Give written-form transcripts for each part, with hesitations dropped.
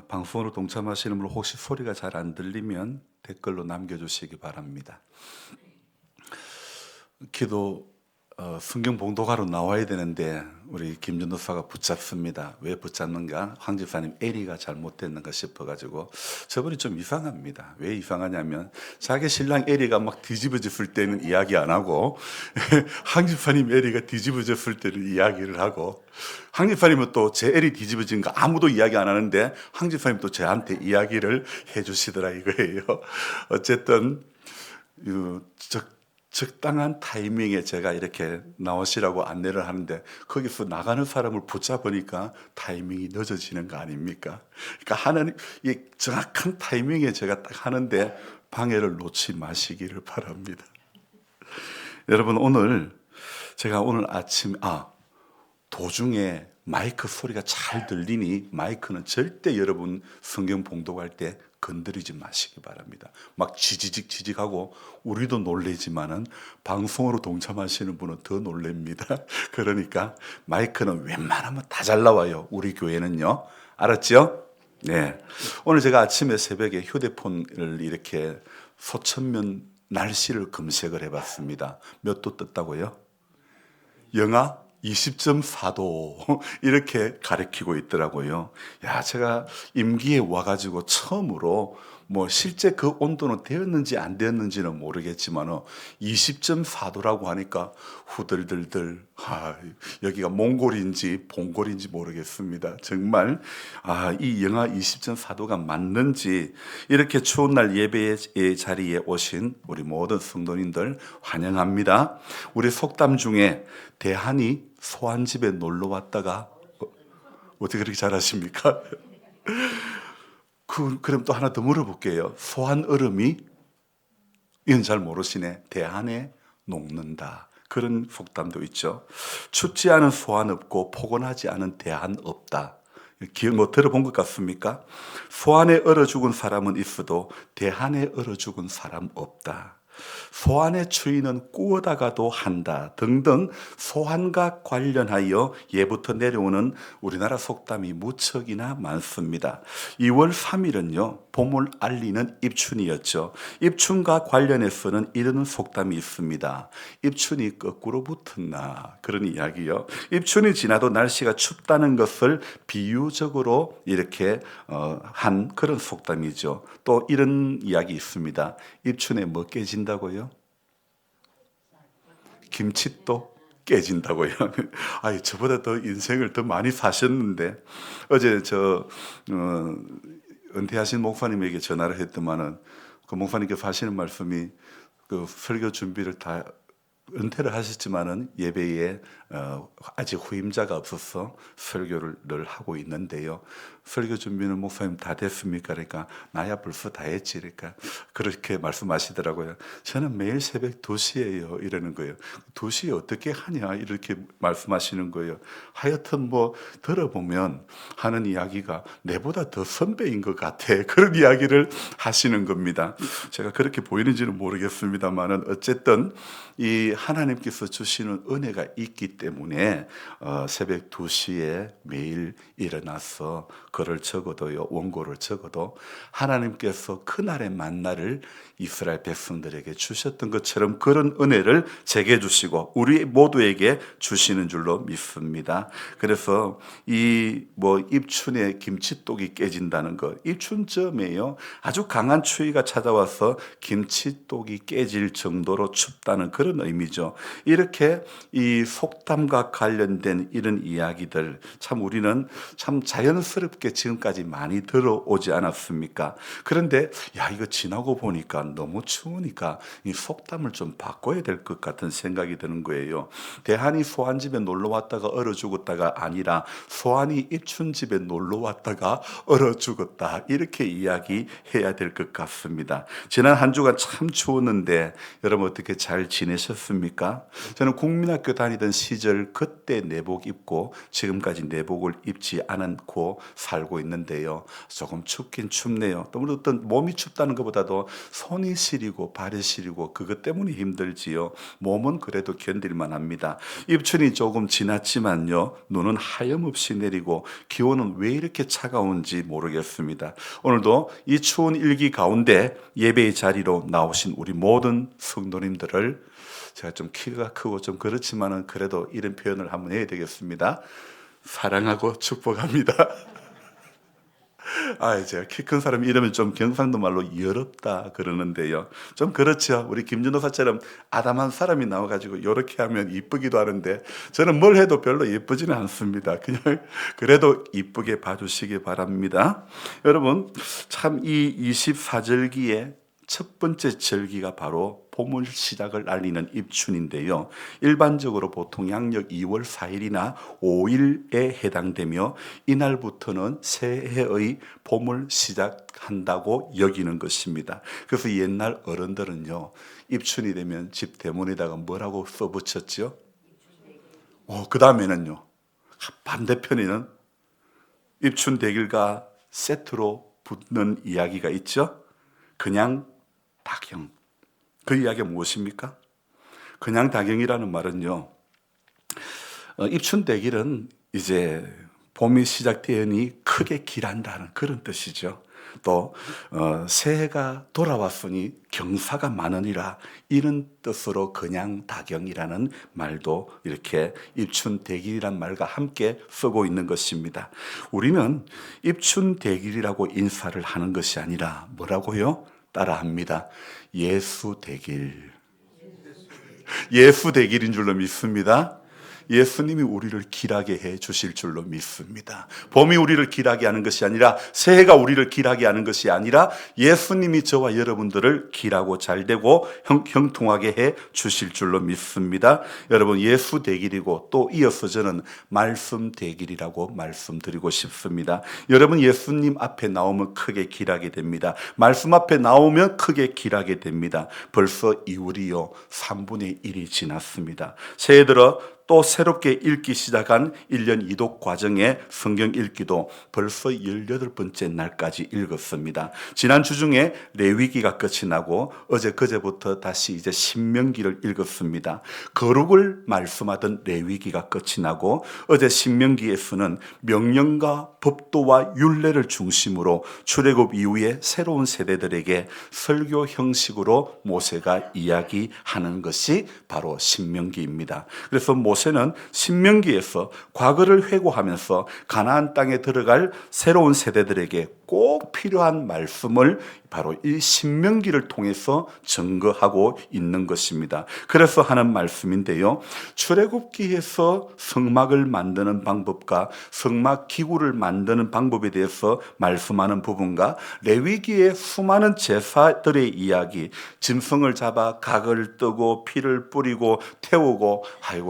방송으로 동참하시는 분 혹시 소리가 잘 안 들리면 댓글로 남겨주시기 바랍니다. 기도 성경 봉독하러 나와야 되는데 우리 김전도사가 붙잡습니다. 왜 붙잡는가? 황 집사님 에리가 잘못됐는가 싶어가지고. 저분이 좀 이상합니다. 왜 이상하냐면 자기 신랑 에리가 막 뒤집어졌을 때는 이야기 안 하고 황 집사님 에리가 뒤집어졌을 때는 이야기를 하고, 황 집사님은 또 제 에리 뒤집어진 거 아무도 이야기 안 하는데 황 집사님 또 저한테 이야기를 해주시더라 이거예요. 어쨌든 적당한 타이밍에 제가 이렇게 나오시라고 안내를 하는데 거기서 나가는 사람을 붙잡으니까 타이밍이 늦어지는 거 아닙니까? 그러니까 하나님, 이 정확한 타이밍에 제가 딱 하는데 방해를 놓지 마시기를 바랍니다. 여러분, 제가 오늘 아침 도중에 마이크 소리가 잘 들리니 마이크는 절대 여러분 성경 봉독할 때 건드리지 마시기 바랍니다. 막 지지직하고 우리도 놀래지만은 방송으로 동참하시는 분은 더 놀랍니다. 그러니까 마이크는 웬만하면 다 잘 나와요. 우리 교회는요. 알았죠? 네. 오늘 제가 아침에 새벽에 휴대폰을 이렇게 소천면 날씨를 검색을 해봤습니다. 몇 도 떴다고요? 영하 20.4도 이렇게 가리키고 있더라고요. 야, 제가 임기에 와가지고 처음으로 실제 그 온도는 되었는지 안 되었는지는 모르겠지만 20.4도라고 하니까 후들들들 여기가 몽골인지 봉골인지 모르겠습니다. 정말 이 영하 20.4도가 맞는지. 이렇게 추운 날 예배의 자리에 오신 우리 모든 성도님들 환영합니다. 우리 속담 중에 대한이 소환집에 놀러 왔다가 어떻게 그렇게 잘하십니까? 그럼 또 하나 더 물어볼게요. 소한 얼음이, 이건 잘 모르시네. 대한에 녹는다. 그런 속담도 있죠. 춥지 않은 소한 없고 포근하지 않은 대한 없다. 들어본 것 같습니까? 소한에 얼어 죽은 사람은 있어도 대한에 얼어 죽은 사람 없다. 소환의 추위는 꾸어다가도 한다 등등 소환과 관련하여 예부터 내려오는 우리나라 속담이 무척이나 많습니다. 2월 3일은요 봄을 알리는 입춘이었죠. 입춘과 관련해서는 이런 속담이 있습니다. 입춘이 거꾸로 붙었나, 그런 이야기요. 입춘이 지나도 날씨가 춥다는 것을 비유적으로 이렇게 한 그런 속담이죠. 또 이런 이야기 있습니다. 입춘에 뭐 깨진다고요? 김치도 깨진다고요. 저보다 더 인생을 더 많이 사셨는데. 어제 은퇴하신 목사님에게 전화를 했더만은 그 목사님께서 하시는 말씀이, 그 설교 준비를 다 은퇴를 하셨지만은 예배에 아직 후임자가 없어서 설교를 늘 하고 있는데요. 설교 준비는 목사님 다 됐습니까? 그러니까 나야 벌써 다 했지. 그러니까 그렇게 말씀하시더라고요. 저는 매일 새벽 2시에요 이러는 거예요. 2시에 어떻게 하냐 이렇게 말씀하시는 거예요. 하여튼 들어보면 하는 이야기가 내보다 더 선배인 것 같아, 그런 이야기를 하시는 겁니다. 제가 그렇게 보이는지는 모르겠습니다만은 어쨌든 이 하나님께서 주시는 은혜가 있기 때문에 새벽 2시에 매일 일어나서 글을 적어도요, 원고를 적어도 하나님께서 그날의 만나를 이스라엘 백성들에게 주셨던 것처럼 그런 은혜를 제게 주시고 우리 모두에게 주시는 줄로 믿습니다. 그래서 입춘에 김치독이 깨진다는 것, 입춘쯤에요 아주 강한 추위가 찾아와서 김치독이 깨질 정도로 춥다는 그런 의미죠. 이렇게 이 속담과 관련된 이런 이야기들 참 우리는 참 자연스럽게 지금까지 많이 들어오지 않았습니까? 그런데 이거 지나고 보니까 너무 추우니까 이 속담을 좀 바꿔야 될 것 같은 생각이 드는 거예요. 대한이 소한집에 놀러 왔다가 얼어 죽었다가 아니라 소한이 입춘집에 놀러 왔다가 얼어 죽었다, 이렇게 이야기해야 될 것 같습니다. 지난 한 주간 참 추웠는데 여러분 어떻게 잘 지내셨습니까? 있습니까? 저는 국민학교 다니던 시절 그때 내복 입고 지금까지 내복을 입지 않고 살고 있는데요. 조금 춥긴 춥네요. 또 어떤 몸이 춥다는 것보다도 손이 시리고 발이 시리고 그것 때문에 힘들지요. 몸은 그래도 견딜만 합니다. 입춘이 조금 지났지만요. 눈은 하염없이 내리고 기온은 왜 이렇게 차가운지 모르겠습니다. 오늘도 이 추운 일기 가운데 예배의 자리로 나오신 우리 모든 성도님들을 제가 좀 키가 크고 좀 그렇지만은 그래도 이런 표현을 한번 해야 되겠습니다. 사랑하고 축복합니다. 제가 키 큰 사람 이러면 좀 경상도 말로 여롭다 그러는데요. 좀 그렇죠. 우리 김준호사처럼 아담한 사람이 나와가지고 이렇게 하면 이쁘기도 하는데 저는 뭘 해도 별로 예쁘지는 않습니다. 그냥 그래도 이쁘게 봐주시기 바랍니다. 여러분, 참 이 24절기에 첫 번째 절기가 바로 봄을 시작을 알리는 입춘인데요. 일반적으로 보통 양력 2월 4일이나 5일에 해당되며 이날부터는 새해의 봄을 시작한다고 여기는 것입니다. 그래서 옛날 어른들은요, 입춘이 되면 집 대문에다가 뭐라고 써붙였죠? 그 다음에는요, 반대편에는 입춘대길과 세트로 붙는 이야기가 있죠. 그냥 다경. 그 이야기가 무엇입니까? 그냥 다경이라는 말은요, 입춘대길은 이제 봄이 시작되니 크게 길한다는 그런 뜻이죠. 또 새해가 돌아왔으니 경사가 많으니라 이런 뜻으로 그냥 다경이라는 말도 이렇게 입춘대길이란 말과 함께 쓰고 있는 것입니다. 우리는 입춘대길이라고 인사를 하는 것이 아니라 뭐라고요? 따라합니다. 예수대길. 예수대길인 줄로 믿습니다. 예수님이 우리를 길하게 해 주실 줄로 믿습니다. 봄이 우리를 길하게 하는 것이 아니라, 새해가 우리를 길하게 하는 것이 아니라 예수님이 저와 여러분들을 길하고 잘되고 형통하게 해 주실 줄로 믿습니다. 여러분, 예수 대길이고 또 이어서 저는 말씀 대길이라고 말씀드리고 싶습니다. 여러분, 예수님 앞에 나오면 크게 길하게 됩니다. 말씀 앞에 나오면 크게 길하게 됩니다. 벌써 2월이요 3분의 1이 지났습니다. 새해 들어 또 새롭게 읽기 시작한 1년 이독 과정의 성경 읽기도 벌써 18번째 날까지 읽었습니다. 지난주 중에 레위기가 끝이 나고 어제 그제부터 다시 이제 신명기를 읽었습니다. 거룩을 말씀하던 레위기가 끝이 나고 어제 신명기에서는 명령과 법도와 율례를 중심으로 출애굽 이후에 새로운 세대들에게 설교 형식으로 모세가 이야기하는 것이 바로 신명기입니다. 그래서 모세는 신명기에서 과거를 회고하면서 가나안 땅에 들어갈 새로운 세대들에게 꼭 필요한 말씀을 바로 이 신명기를 통해서 증거하고 있는 것입니다. 그래서 하는 말씀인데요. 출애굽기에서 성막을 만드는 방법과 성막 기구를 만드는 방법에 대해서 말씀하는 부분과 레위기의 수많은 제사들의 이야기, 짐승을 잡아 각을 뜨고 피를 뿌리고 태우고,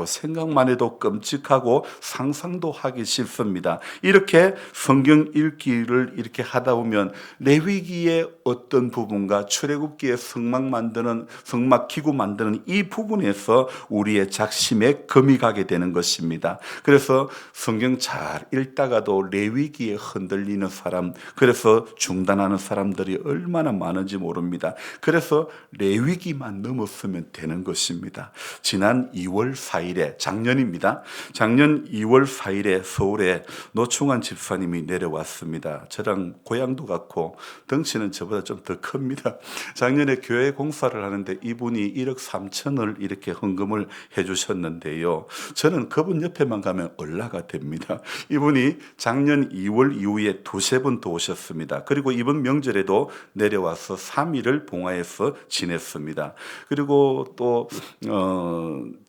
생각만 해도 끔찍하고 상상도 하기 싫습니다. 이렇게 성경 읽기를 이렇게 하다 보면 레위기의 어떤 부분과 출애굽기의 성막 기구 만드는 이 부분에서 우리의 작심에 금이 가게 되는 것입니다. 그래서 성경 잘 읽다가도 레위기에 흔들리는 사람, 그래서 중단하는 사람들이 얼마나 많은지 모릅니다. 그래서 레위기만 넘었으면 되는 것입니다. 지난 2월 4일에 작년입니다. 작년 2월 4일에 서울에 노충환 집사님이 내려왔습니다. 저랑 고향도 같고 덩치는 저보다 좀 더 큽니다. 작년에 교회 공사를 하는데 이분이 1억 3천을 이렇게 헌금을 해주셨는데요. 저는 그분 옆에만 가면 얼라가 됩니다. 이분이 작년 2월 이후에 두세 번 더 오셨습니다. 그리고 이번 명절에도 내려와서 3일을 봉화에서 지냈습니다. 그리고 또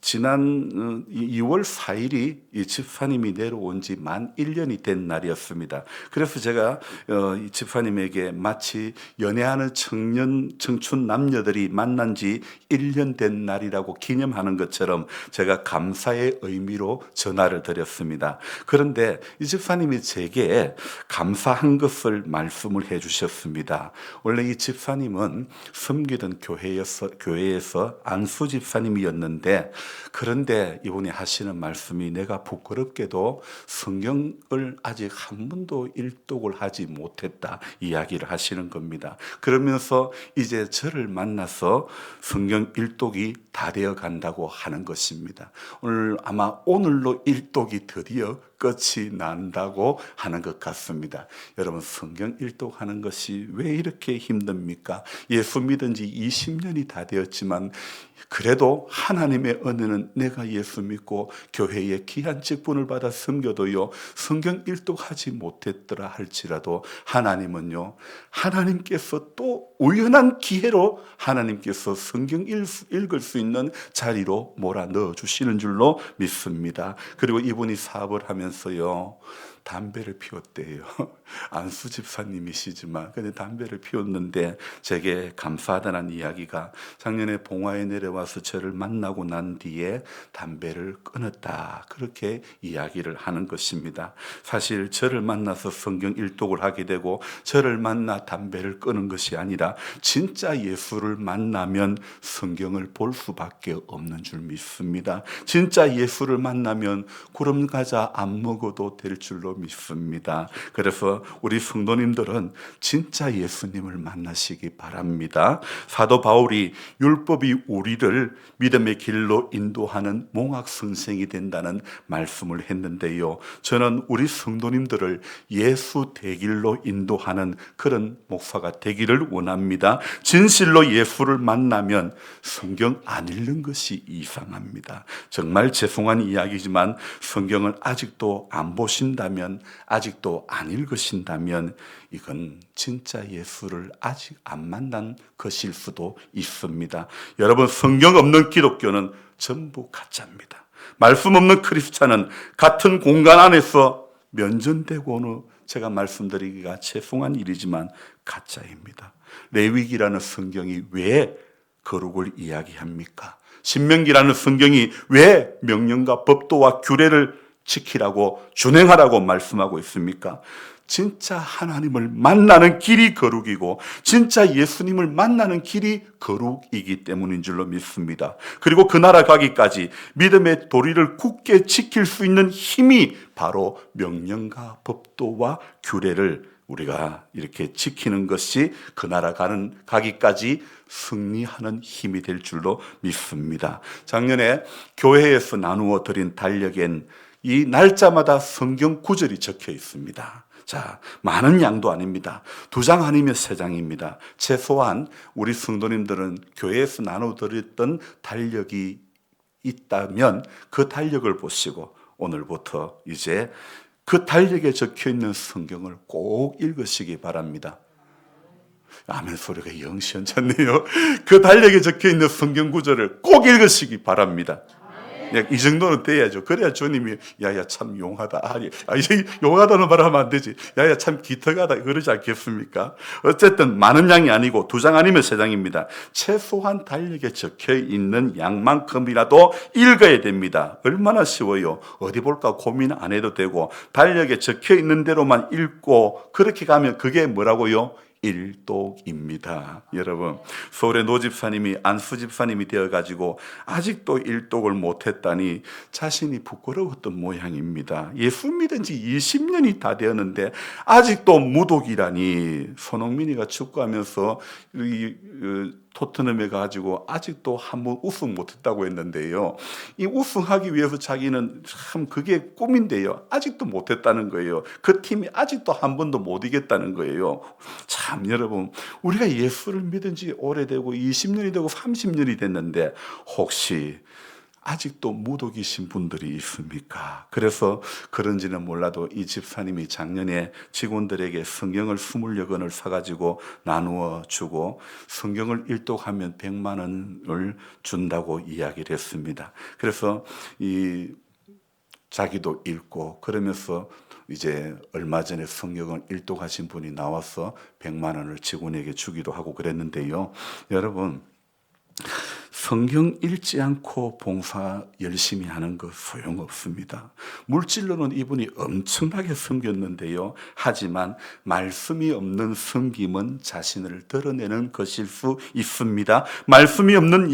지난 여러분, 2월 4일이 이 집사님이 내려온 지 만 1년이 된 날이었습니다. 그래서 제가 이 집사님에게 마치 연애하는 청춘 남녀들이 만난 지 1년 된 날이라고 기념하는 것처럼 제가 감사의 의미로 전화를 드렸습니다. 그런데 이 집사님이 제게 감사한 것을 말씀을 해 주셨습니다. 원래 이 집사님은 섬기던 교회에서 안수 집사님이었는데, 그런데 이분이 하시는 말씀이 내가 부끄럽게도 성경을 아직 한 번도 일독을 하지 못했다 이야기를 하시는 겁니다. 그러면서 이제 저를 만나서 성경 일독이 다 되어 간다고 하는 것입니다. 아마 오늘로 일독이 드디어 끝이 난다고 하는 것 같습니다. 여러분, 성경 일독하는 것이 왜 이렇게 힘듭니까? 예수 믿은 지 20년이 다 되었지만 그래도 하나님의 은혜는 내가 예수 믿고 교회에 귀한 직분을 받아 섬겨도요, 성경 일독하지 못했더라 할지라도 하나님은요, 하나님께서 또 우연한 기회로 하나님께서 성경 읽을 수 있는 자리로 몰아 넣어 주시는 줄로 믿습니다. 그리고 이분이 사업을 하면서요, 담배를 피웠대요. 안수 집사님이시지만 근데 담배를 피웠는데 제게 감사하다는 이야기가, 작년에 봉화에 내려와서 저를 만나고 난 뒤에 담배를 끊었다, 그렇게 이야기를 하는 것입니다. 사실 저를 만나서 성경 일독을 하게 되고 저를 만나 담배를 끊은 것이 아니라 진짜 예수를 만나면 성경을 볼 수밖에 없는 줄 믿습니다. 진짜 예수를 만나면 구름 과자 안 먹어도 될 줄로 믿습니다. 그래서 우리 성도님들은 진짜 예수님을 만나시기 바랍니다. 사도 바울이 율법이 우리를 믿음의 길로 인도하는 몽학 선생이 된다는 말씀을 했는데요, 저는 우리 성도님들을 예수 대길로 인도하는 그런 목사가 되기를 원합니다. 진실로 예수를 만나면 성경 안 읽는 것이 이상합니다. 정말 죄송한 이야기지만 성경을 아직도 안 보신다면, 아직도 안 읽으신다면 이건 진짜 예수를 아직 안 만난 것일 수도 있습니다. 여러분, 성경 없는 기독교는 전부 가짜입니다. 말씀 없는 크리스찬은 같은 공간 안에서 면전되고는, 제가 말씀드리기가 죄송한 일이지만 가짜입니다. 레위기라는 성경이 왜 거룩을 이야기합니까? 신명기라는 성경이 왜 명령과 법도와 규례를 지키라고, 준행하라고 말씀하고 있습니까? 진짜 하나님을 만나는 길이 거룩이고 진짜 예수님을 만나는 길이 거룩이기 때문인 줄로 믿습니다. 그리고 그 나라 가기까지 믿음의 도리를 굳게 지킬 수 있는 힘이 바로 명령과 법도와 규례를 우리가 이렇게 지키는 것이 그 나라 가기까지 승리하는 힘이 될 줄로 믿습니다. 작년에 교회에서 나누어 드린 달력엔 이 날짜마다 성경 구절이 적혀 있습니다. 자, 많은 양도 아닙니다. 2장 아니면 3장입니다. 최소한 우리 성도님들은 교회에서 나눠드렸던 달력이 있다면 그 달력을 보시고 오늘부터 이제 그 달력에 적혀 있는 성경을 꼭 읽으시기 바랍니다. 아멘 소리가 영 시원찮네요. 그 달력에 적혀 있는 성경 구절을 꼭 읽으시기 바랍니다. 이 정도는 돼야죠. 그래야 주님이 야야 참 용하다. 이제 용하다는 말 하면 안 되지. 야야 참 기특하다 그러지 않겠습니까? 어쨌든 많은 양이 아니고 2장 아니면 3장입니다. 최소한 달력에 적혀 있는 양만큼이라도 읽어야 됩니다. 얼마나 쉬워요. 어디 볼까 고민 안 해도 되고 달력에 적혀 있는 대로만 읽고 그렇게 가면 그게 뭐라고요? 일독입니다. 여러분, 서울의 노 집사님이 안수 집사님이 되어가지고 아직도 일독을 못했다니 자신이 부끄러웠던 모양입니다. 예수 믿은 지 20년이 다 되었는데 아직도 무독이라니. 손흥민이가 축구하면서 토트넘에 가지고 아직도 한번 우승 못했다고 했는데요, 이 우승하기 위해서 자기는 참 그게 꿈인데요, 아직도 못했다는 거예요. 그 팀이 아직도 한 번도 못 이겼다는 거예요. 참 여러분, 우리가 예수를 믿은 지 오래되고 20년이 되고 30년이 됐는데 혹시 아직도 무독이신 분들이 있습니까? 그래서 그런지는 몰라도 이 집사님이 작년에 직원들에게 성경을 20권을 사가지고 나누어 주고 성경을 일독하면 100만 원을 준다고 이야기를 했습니다. 그래서 자기도 읽고 그러면서 이제 얼마 전에 성경을 일독하신 분이 나와서 100만 원을 직원에게 주기도 하고 그랬는데요. 여러분, 성경 읽지 않고 봉사 열심히 하는 거 소용없습니다. 물질로는 이분이 엄청나게 섬겼는데요. 하지만 말씀이 없는 섬김은 자신을 드러내는 것일 수 있습니다. 말씀이 없는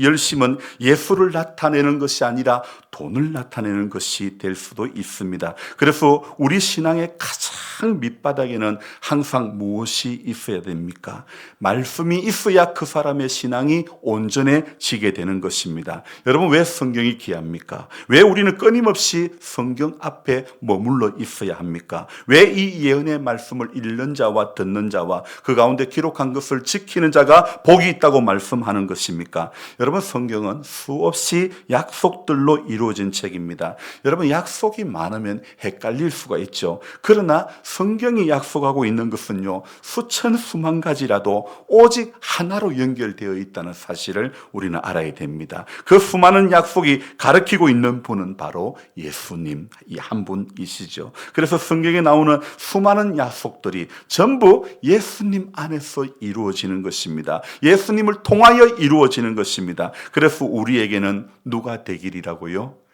열심은 예수를 나타내는 것이 아니라 돈을 나타내는 것이 될 수도 있습니다. 그래서 우리 신앙의 가장 밑바닥에는 항상 무엇이 있어야 됩니까? 말씀이 있어야 그 사람의 신앙이 온전해지게 되는 것입니다. 여러분, 왜 성경이 귀합니까? 왜 우리는 끊임없이 성경 앞에 머물러 있어야 합니까? 왜 이 예언의 말씀을 읽는 자와 듣는 자와 그 가운데 기록한 것을 지키는 자가 복이 있다고 말씀하는 것입니까? 여러분, 성경은 수없이 약속들로 이루어진 책입니다. 여러분, 약속이 많으면 헷갈릴 수가 있죠. 그러나 성경이 약속하고 있는 것은요, 수천 수만 가지라도 오직 하나로 연결되어 있다는 사실을 우리는 알아야 됩니다. 그 수많은 약속이 가르치고 있는 분은 바로 예수님 이 한 분이시죠. 그래서 성경에 나오는 수많은 약속들이 전부 예수님 안에서 이루어지는 것입니다. 예수님을 통하여 이루어지는 것입니다. 그래서 우리에게는 누가 되길이라고요?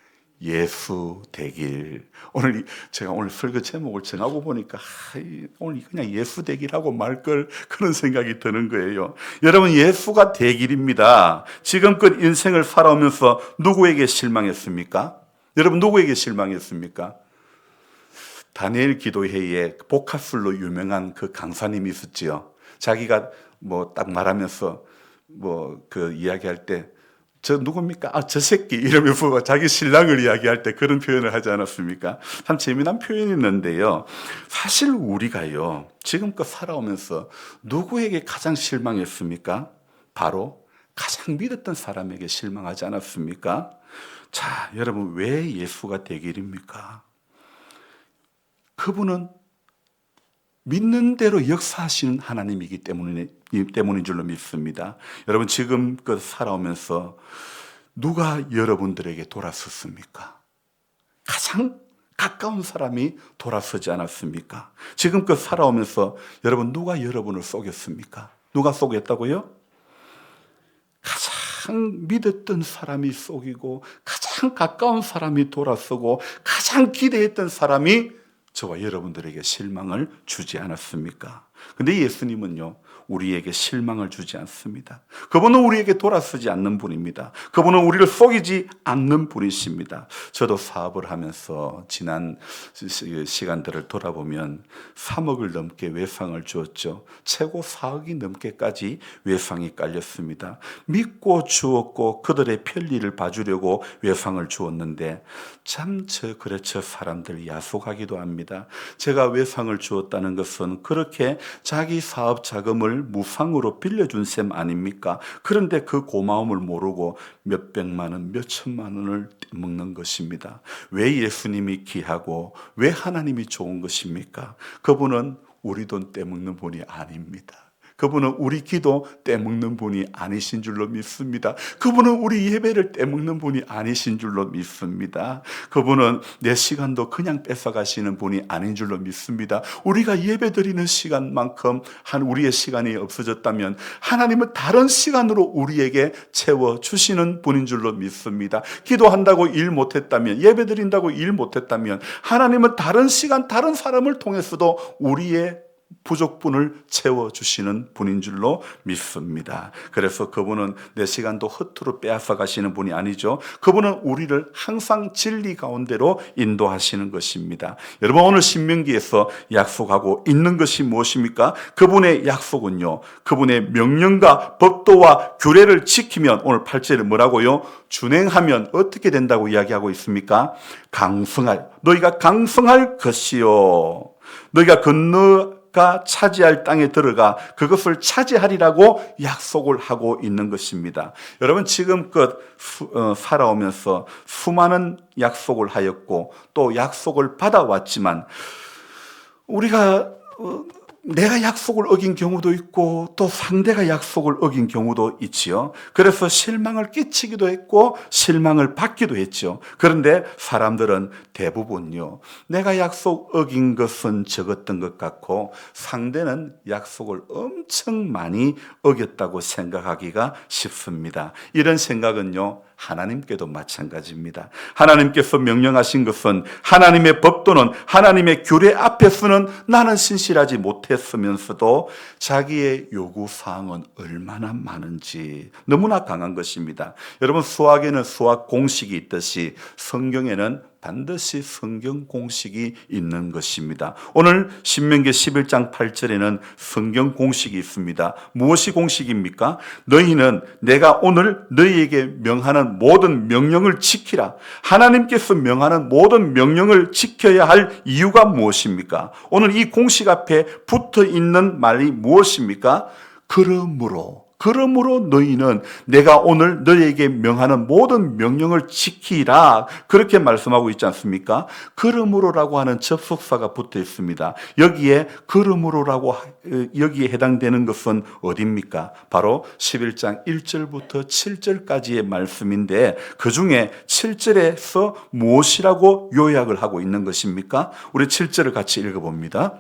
예수 되길. 제가 오늘 설교 제목을 정하고 보니까 오늘 그냥 예수 되길하고 말 걸 그런 생각이 드는 거예요. 여러분, 예수가 되길입니다. 지금껏 인생을 살아오면서 누구에게 실망했습니까? 여러분, 누구에게 실망했습니까? 다니엘 기도회에 복합술로 유명한 그 강사님이 있었지요. 자기가 딱 말하면서 이야기할 때 저 누굽니까? 저 새끼 이러면서 자기 신랑을 이야기할 때 그런 표현을 하지 않았습니까? 참 재미난 표현이었는데요. 사실 우리가요, 지금껏 살아오면서 누구에게 가장 실망했습니까? 바로 가장 믿었던 사람에게 실망하지 않았습니까? 자, 여러분, 왜 예수가 되길입니까? 그분은 믿는 대로 역사하시는 하나님이기 때문인 줄로 믿습니다. 여러분, 지금껏 살아오면서 누가 여러분들에게 돌아섰습니까? 가장 가까운 사람이 돌아서지 않았습니까? 지금껏 살아오면서 여러분, 누가 여러분을 속였습니까? 누가 속였다고요? 가장 믿었던 사람이 속이고, 가장 가까운 사람이 돌아서고, 가장 기대했던 사람이 저와 여러분들에게 실망을 주지 않았습니까? 근데 예수님은요, 우리에게 실망을 주지 않습니다. 그분은 우리에게 돌아서지 않는 분입니다. 그분은 우리를 속이지 않는 분이십니다. 저도 사업을 하면서 지난 시간들을 돌아보면 3억을 넘게 외상을 주었죠. 최고 4억이 넘게까지 외상이 깔렸습니다. 믿고 주었고 그들의 편리를 봐주려고 외상을 주었는데 참 저 사람들 야속하기도 합니다. 제가 외상을 주었다는 것은 그렇게 자기 사업 자금을 무상으로 빌려준 셈 아닙니까? 그런데 그 고마움을 모르고 몇백만 원, 몇천만 원을 먹는 것입니다. 왜 예수님이 귀하고 왜 하나님이 좋은 것입니까? 그분은 우리 돈 떼먹는 분이 아닙니다. 그분은 우리 기도 떼먹는 분이 아니신 줄로 믿습니다. 그분은 우리 예배를 떼먹는 분이 아니신 줄로 믿습니다. 그분은 내 시간도 그냥 뺏어가시는 분이 아닌 줄로 믿습니다. 우리가 예배 드리는 시간만큼 우리의 시간이 없어졌다면 하나님은 다른 시간으로 우리에게 채워주시는 분인 줄로 믿습니다. 기도한다고 일 못했다면, 예배 드린다고 일 못했다면 하나님은 다른 시간, 다른 사람을 통해서도 우리의 부족분을 채워주시는 분인 줄로 믿습니다. 그래서 그분은 내 시간도 허투루 빼앗아 가시는 분이 아니죠. 그분은 우리를 항상 진리 가운데로 인도하시는 것입니다. 여러분, 오늘 신명기에서 약속하고 있는 것이 무엇입니까? 그분의 약속은요, 그분의 명령과 법도와 규례를 지키면, 오늘 8절에 뭐라고요? 준행하면 어떻게 된다고 이야기하고 있습니까? 너희가 강성할 것이요, 너희가 너가 차지할 땅에 들어가 그것을 차지하리라고 약속을 하고 있는 것입니다. 여러분 지금껏 살아오면서 수많은 약속을 하였고 또 약속을 받아왔지만 우리가 내가 약속을 어긴 경우도 있고 또 상대가 약속을 어긴 경우도 있지요. 그래서 실망을 끼치기도 했고 실망을 받기도 했죠. 그런데 사람들은 대부분요, 내가 약속 어긴 것은 적었던 것 같고 상대는 약속을 엄청 많이 어겼다고 생각하기가 쉽습니다. 이런 생각은요, 하나님께도 마찬가지입니다. 하나님께서 명령하신 것은, 하나님의 법 또는 하나님의 규례 앞에서는 나는 신실하지 못했으면서도 자기의 요구사항은 얼마나 많은지 너무나 강한 것입니다. 여러분, 수학에는 수학 공식이 있듯이 성경에는 반드시 성경 공식이 있는 것입니다. 오늘 신명기 11장 8절에는 성경 공식이 있습니다. 무엇이 공식입니까? 너희는 내가 오늘 너희에게 명하는 모든 명령을 지키라. 하나님께서 명하는 모든 명령을 지켜야 할 이유가 무엇입니까? 오늘 이 공식 앞에 붙어 있는 말이 무엇입니까? 그러므로 너희는 내가 오늘 너희에게 명하는 모든 명령을 지키라. 그렇게 말씀하고 있지 않습니까? 그러므로라고 하는 접속사가 붙어 있습니다. 여기에 해당되는 것은 어디입니까? 바로 11장 1절부터 7절까지의 말씀인데 그 중에 7절에서 무엇이라고 요약을 하고 있는 것입니까? 우리 7절을 같이 읽어봅니다.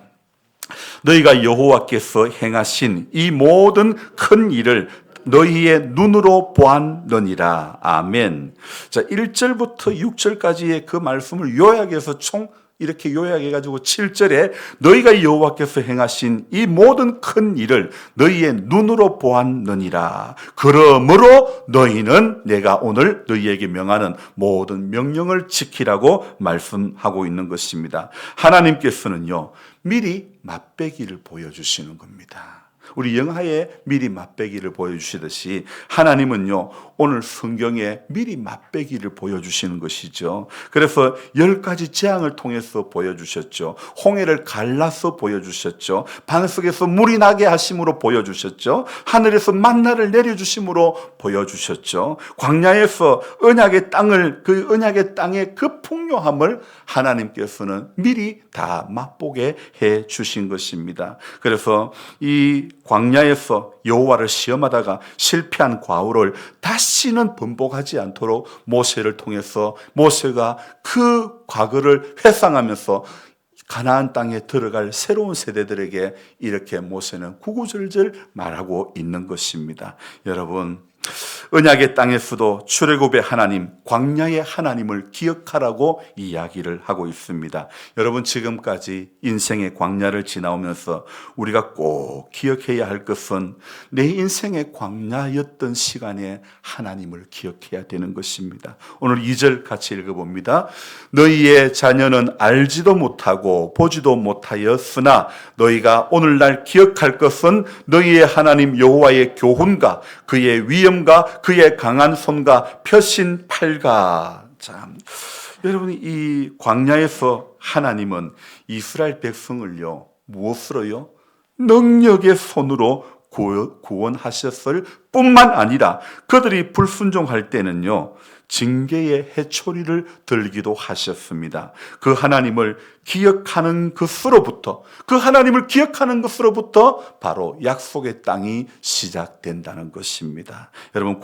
너희가 여호와께서 행하신 이 모든 큰 일을 너희의 눈으로 보았느니라. 아멘. 자, 1절부터 6절까지의 그 말씀을 요약해서 이렇게 요약해가지고 7절에 너희가 여호와께서 행하신 이 모든 큰 일을 너희의 눈으로 보았느니라. 그러므로 너희는 내가 오늘 너희에게 명하는 모든 명령을 지키라고 말씀하고 있는 것입니다. 하나님께서는요, 미리 맛배기를 보여주시는 겁니다. 우리 영화에 미리 맛배기를 보여주시듯이 하나님은요, 오늘 성경에 미리 맛배기를 보여주시는 것이죠. 그래서 10가지 재앙을 통해서 보여주셨죠. 홍해를 갈라서 보여주셨죠. 바닷속에서 물이 나게 하심으로 보여주셨죠. 하늘에서 만나를 내려주심으로 보여주셨죠. 광야에서 언약의 땅의 그 풍요함을 하나님께서는 미리 다 맛보게 해 주신 것입니다. 그래서 이 광야에서 여호와를 시험하다가 실패한 과오를 다시는 번복하지 않도록 모세를 통해서 모세가 그 과거를 회상하면서 가나안 땅에 들어갈 새로운 세대들에게 이렇게 모세는 구구절절 말하고 있는 것입니다. 여러분, 언약의 땅에서도 출애굽의 하나님, 광야의 하나님을 기억하라고 이야기를 하고 있습니다. 여러분, 지금까지 인생의 광야를 지나오면서 우리가 꼭 기억해야 할 것은 내 인생의 광야였던 시간에 하나님을 기억해야 되는 것입니다. 오늘 2절 같이 읽어봅니다. 너희의 자녀는 알지도 못하고 보지도 못하였으나 너희가 오늘날 기억할 것은 너희의 하나님 여호와의 교훈과 그의 위엄과 그의 강한 손과 펴신 팔과. 참, 여러분, 이 광야에서 하나님은 이스라엘 백성을요, 무엇으로요? 능력의 손으로 구원하셨을 뿐만 아니라 그들이 불순종할 때는요, 징계의 해초리를 들기도 하셨습니다. 그 하나님을 기억하는 것으로부터 바로 약속의 땅이 시작된다는 것입니다. 여러분,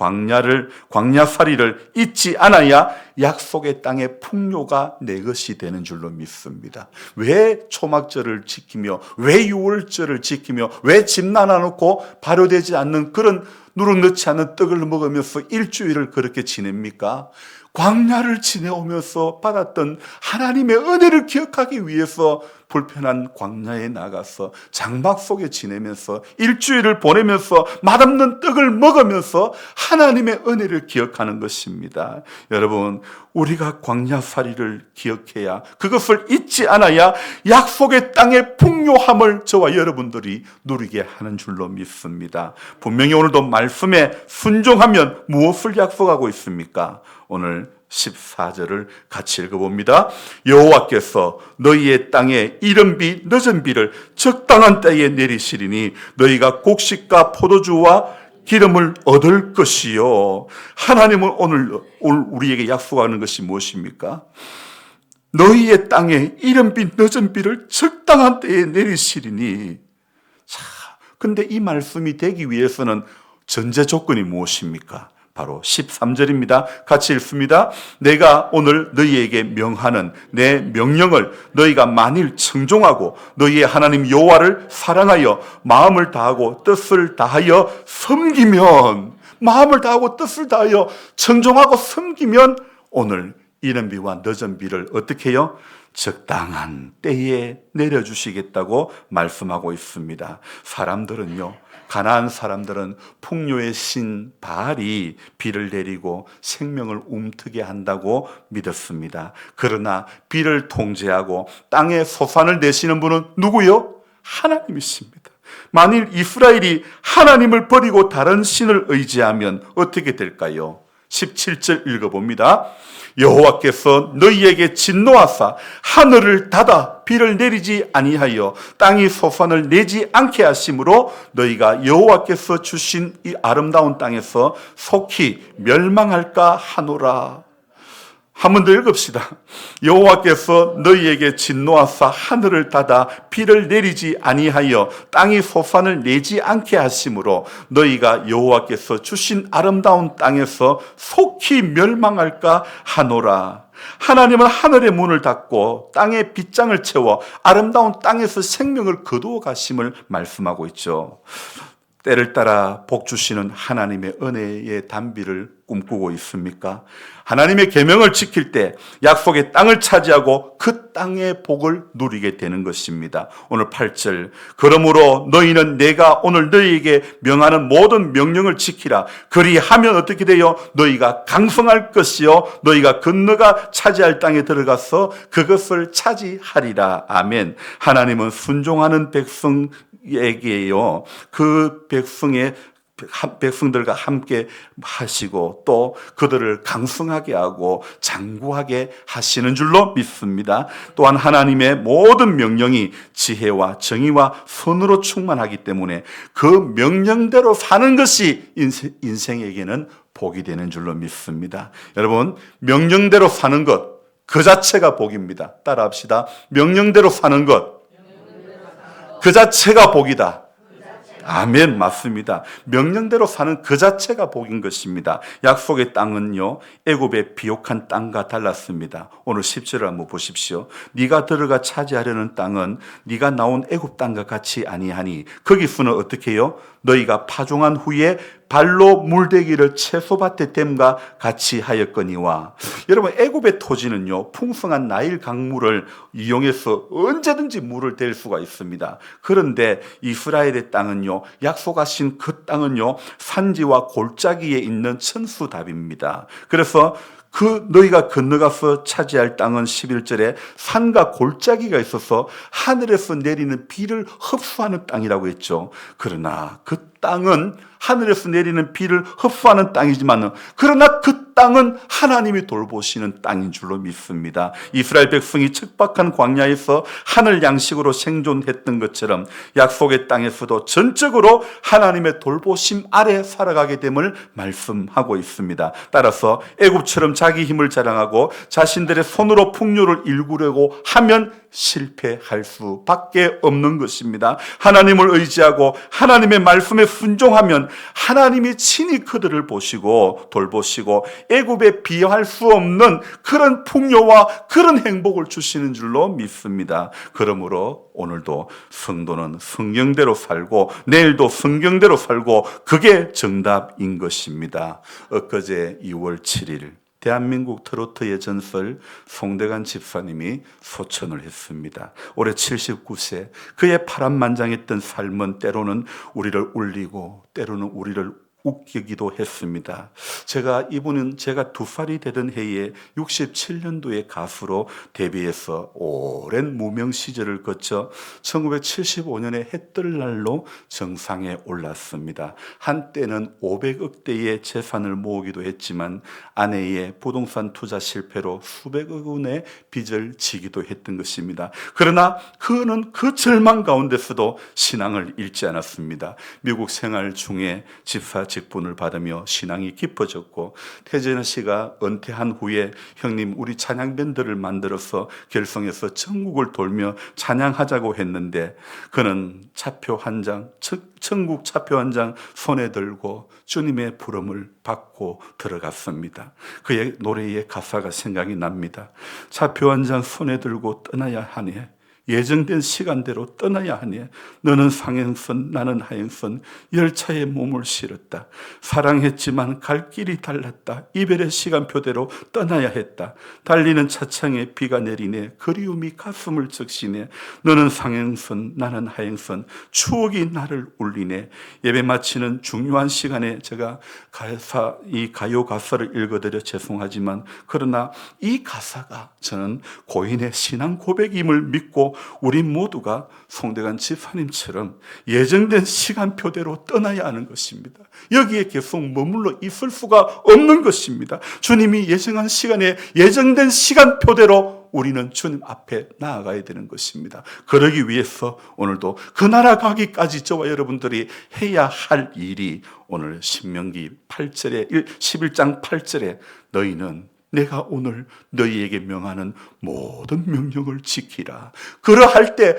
광야살이를 잊지 않아야 약속의 땅의 풍요가 내 것이 되는 줄로 믿습니다. 왜 초막절을 지키며, 왜 유월절을 지키며, 왜 집 나눠놓고 발효되지 않는 그런 누룩 넣지 않는 떡을 먹으면서 일주일을 그렇게 지냅니까? 광야를 지내오면서 받았던 하나님의 은혜를 기억하기 위해서 불편한 광야에 나가서 장막 속에 지내면서 일주일을 보내면서 맛없는 떡을 먹으면서 하나님의 은혜를 기억하는 것입니다. 여러분, 우리가 광야살이를 기억해야, 그것을 잊지 않아야 약속의 땅의 풍요함을 저와 여러분들이 누리게 하는 줄로 믿습니다. 분명히 오늘도 말씀에 순종하면 무엇을 약속하고 있습니까? 오늘 14절을 같이 읽어봅니다. 여호와께서 너희의 땅에 이른 비 늦은 비를 적당한 때에 내리시리니 너희가 곡식과 포도주와 기름을 얻을 것이요. 하나님은 오늘 우리에게 약속하는 것이 무엇입니까? 너희의 땅에 이른 비 늦은 비를 적당한 때에 내리시리니. 자, 근데 이 말씀이 되기 위해서는 전제 조건이 무엇입니까? 바로 13절입니다. 같이 읽습니다. 내가 오늘 너희에게 명하는 내 명령을 너희가 만일 청종하고 너희의 하나님 여호와를 사랑하여 마음을 다하고 뜻을 다하여 섬기면, 마음을 다하고 뜻을 다하여 청종하고 섬기면 오늘 이른 비와 늦은 비를 어떻게 해요? 적당한 때에 내려주시겠다고 말씀하고 있습니다. 사람들은요, 가나안 사람들은 풍요의 신 바알이 비를 내리고 생명을 움트게 한다고 믿었습니다. 그러나 비를 통제하고 땅에 소산을 내시는 분은 누구요? 하나님이십니다. 만일 이스라엘이 하나님을 버리고 다른 신을 의지하면 어떻게 될까요? 17절 읽어봅니다. 여호와께서 너희에게 진노하사 하늘을 닫아 비를 내리지 아니하여 땅이 소산을 내지 않게 하심으로 너희가 여호와께서 주신 이 아름다운 땅에서 속히 멸망할까 하노라. 한 번 더 읽읍시다. 여호와께서 너희에게 진노하사 하늘을 닫아 비를 내리지 아니하여 땅이 소산을 내지 않게 하심으로 너희가 여호와께서 주신 아름다운 땅에서 속히 멸망할까 하노라. 하나님은 하늘의 문을 닫고 땅에 빗장을 채워 아름다운 땅에서 생명을 거두어 가심을 말씀하고 있죠. 때를 따라 복 주시는 하나님의 은혜의 단비를 꿈꾸고 있습니까? 하나님의 계명을 지킬 때 약속의 땅을 차지하고 그 땅의 복을 누리게 되는 것입니다. 오늘 8절, 그러므로 너희는 내가 오늘 너희에게 명하는 모든 명령을 지키라. 그리하면 어떻게 돼요? 너희가 강성할 것이요 너희가 건너가 차지할 땅에 들어가서 그것을 차지하리라. 아멘. 하나님은 순종하는 백성에게요, 그 백성들과 함께 하시고 또 그들을 강성하게 하고 장구하게 하시는 줄로 믿습니다. 또한 하나님의 모든 명령이 지혜와 정의와 선으로 충만하기 때문에 그 명령대로 사는 것이 인생에게는 복이 되는 줄로 믿습니다. 여러분, 명령대로 사는 것, 그 자체가 복입니다. 따라합시다. 명령대로 사는 것, 그 자체가 복이다. 아멘, 맞습니다. 명령대로 사는 그 자체가 복인 것입니다. 약속의 땅은요, 애굽의 비옥한 땅과 달랐습니다. 오늘 10절을 한번 보십시오. 네가 들어가 차지하려는 땅은 네가 나온 애굽 땅과 같이 아니하니 거기서는 어떻게 해요? 너희가 파종한 후에 발로 물대기를 채소밭에 댐과 같이 하였거니와. 여러분, 애굽의 토지는요, 풍성한 나일 강물을 이용해서 언제든지 물을 댈 수가 있습니다. 그런데 이스라엘의 땅은요, 약속하신 그 땅은요, 산지와 골짜기에 있는 천수답입니다. 그래서 너희가 건너가서 차지할 땅은 11절에 산과 골짜기가 있어서 하늘에서 내리는 비를 흡수하는 땅이라고 했죠. 그러나 그 땅은 하늘에서 내리는 비를 흡수하는 땅이지만 그러나 그 땅은 하나님이 돌보시는 땅인 줄로 믿습니다. 이스라엘 백성이 척박한 광야에서 하늘 양식으로 생존했던 것처럼 약속의 땅에서도 전적으로 하나님의 돌보심 아래 살아가게 됨을 말씀하고 있습니다. 따라서 애굽처럼 자기 힘을 자랑하고 자신들의 손으로 풍요를 일구려고 하면 실패할 수밖에 없는 것입니다. 하나님을 의지하고 하나님의 말씀에 순종하면 하나님이 친히 그들을 보시고 돌보시고 애굽에 비할 수 없는 그런 풍요와 그런 행복을 주시는 줄로 믿습니다. 그러므로 오늘도 성도는 성경대로 살고 내일도 성경대로 살고 그게 정답인 것입니다. 엊그제 2월 7일 대한민국 트로트의 전설 송대관 집사님이 소천을 했습니다. 올해 79세. 그의 파란만장했던 삶은 때로는 우리를 울리고 때로는 우리를 웃기기도 했습니다. 이분은 제가 2살이 되던 해에 67년도에 가수로 데뷔해서 오랜 무명 시절을 거쳐 1975년에 해뜰날로 정상에 올랐습니다. 한때는 500억대의 재산을 모으기도 했지만 아내의 부동산 투자 실패로 수백억 원의 빚을 지기도 했던 것입니다. 그러나 그는 그 절망 가운데서도 신앙을 잃지 않았습니다. 미국 생활 중에 집사 직분을 받으며 신앙이 깊어졌고, 태진아 씨가 은퇴한 후에 형님 우리 찬양밴드를 만들어서 결성해서 전국을 돌며 찬양하자고 했는데, 그는 차표 한 장, 천국 차표 한 장 손에 들고 주님의 부름을 받고 들어갔습니다. 그의 노래의 가사가 생각이 납니다. 차표 한 장 손에 들고 떠나야 하니, 예정된 시간대로 떠나야 하니, 너는 상행선 나는 하행선 열차에 몸을 실었다. 사랑했지만 갈 길이 달랐다. 이별의 시간표대로 떠나야 했다. 달리는 차창에 비가 내리네. 그리움이 가슴을 적시네. 너는 상행선 나는 하행선 추억이 나를 울리네. 예배 마치는 중요한 시간에 제가 이 가요 가사를 읽어드려 죄송하지만, 그러나 이 가사가 저는 고인의 신앙 고백임을 믿고 우리 모두가 송대관 집사님처럼 예정된 시간표대로 떠나야 하는 것입니다. 여기에 계속 머물러 있을 수가 없는 것입니다. 주님이 예정한 시간에 예정된 시간표대로 우리는 주님 앞에 나아가야 되는 것입니다. 그러기 위해서 오늘도 그 나라 가기까지 저와 여러분들이 해야 할 일이, 오늘 신명기 11장 8절에 너희는 내가 오늘 너희에게 명하는 모든 명령을 지키라. 그리할 때,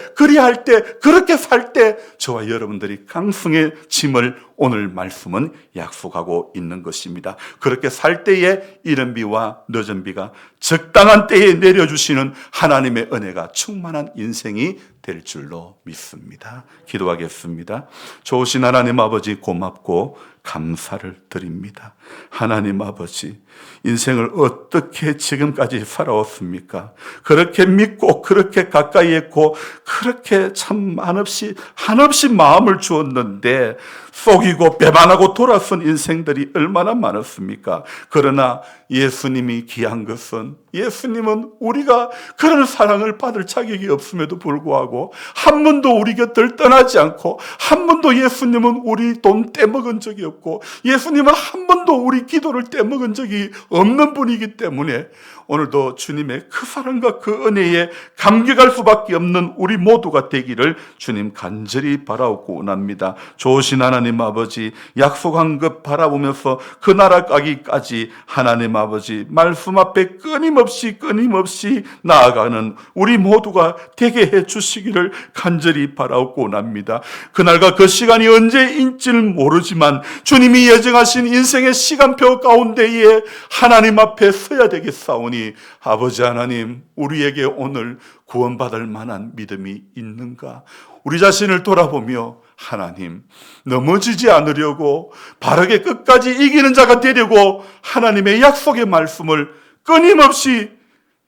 그렇게 살 때 저와 여러분들이 강성의 짐을 오늘 말씀은 약속하고 있는 것입니다. 그렇게 살 때에 이른 비와 늦은 비가 적당한 때에 내려주시는 하나님의 은혜가 충만한 인생이 될 줄로 믿습니다. 기도하겠습니다. 좋으신 하나님 아버지, 고맙고 감사를 드립니다. 하나님 아버지, 인생을 어떻게 지금까지 살아왔습니까? 그렇게 믿고 그렇게 가까이 했고 그렇게 참 한없이 마음을 주었는데 속이고 배반하고 돌아선 인생들이 얼마나 많았습니까? 그러나 예수님이 귀한 것은, 예수님은 우리가 그런 사랑을 받을 자격이 없음에도 불구하고 한 번도 우리 곁을 떠나지 않고, 한 번도 예수님은 우리 돈 떼먹은 적이 없고, 예수님은 한 번도 우리 기도를 떼먹은 적이 없는 분이기 때문에 오늘도 주님의 그 사랑과 그 은혜에 감격할 수밖에 없는 우리 모두가 되기를 주님 간절히 바라옵고 원합니다. 좋으신 하나님 아버지, 약속한 것 바라보면서 그 나라 가기까지 하나님 아버지 말씀 앞에 끊임없이 나아가는 우리 모두가 되게 해 주시기를 간절히 바라옵고 원합니다. 그날과 그 시간이 언제인지를 모르지만 주님이 예정하신 인생의 시간표 가운데에 하나님 앞에 서야 되겠사오니, 아버지 하나님, 우리에게 오늘 구원받을 만한 믿음이 있는가? 우리 자신을 돌아보며 하나님, 넘어지지 않으려고 바르게 끝까지 이기는 자가 되려고 하나님의 약속의 말씀을 끊임없이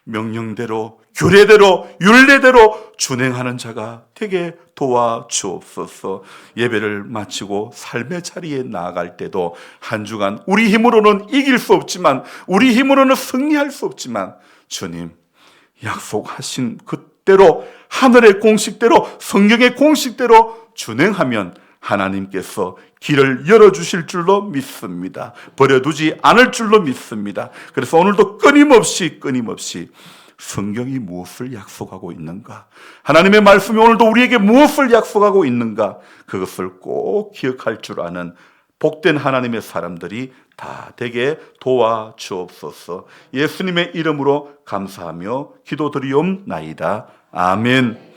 명령대로, 규례대로, 율례대로 준행하는 자가 되게 도와주옵소서. 예배를 마치고 삶의 자리에 나아갈 때도 한 주간 우리 힘으로는 이길 수 없지만, 우리 힘으로는 승리할 수 없지만, 주님 약속하신 그대로, 하늘의 공식대로, 성경의 공식대로 준행하면 하나님께서 길을 열어주실 줄로 믿습니다. 버려두지 않을 줄로 믿습니다. 그래서 오늘도 끊임없이 성경이 무엇을 약속하고 있는가? 하나님의 말씀이 오늘도 우리에게 무엇을 약속하고 있는가? 그것을 꼭 기억할 줄 아는 복된 하나님의 사람들이 다 되게 도와주옵소서. 예수님의 이름으로 감사하며 기도드리옵나이다. 아멘.